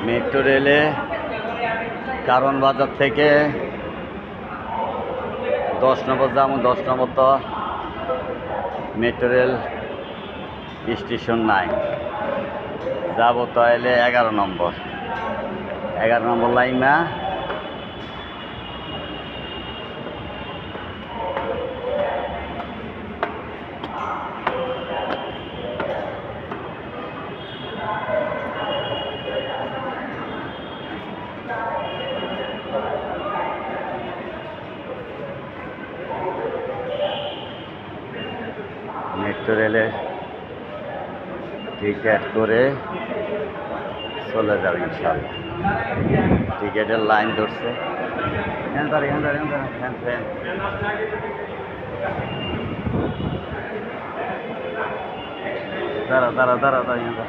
Metro রেলে কারণ বাজার থেকে 10 নম্বর যাবো। 10 নম্বর তো মেট্রো রেল স্টেশন নাই, যাবো তাহলে 11 নম্বর। 11 নম্বর লাইন না মেট্রো রেলের টিকিট করে চলে যাবে ইনশাল্লাহ। টিকিটের লাইন ধরছে। দাঁড়া দাঁড়া দাঁড়া দাঁড়া।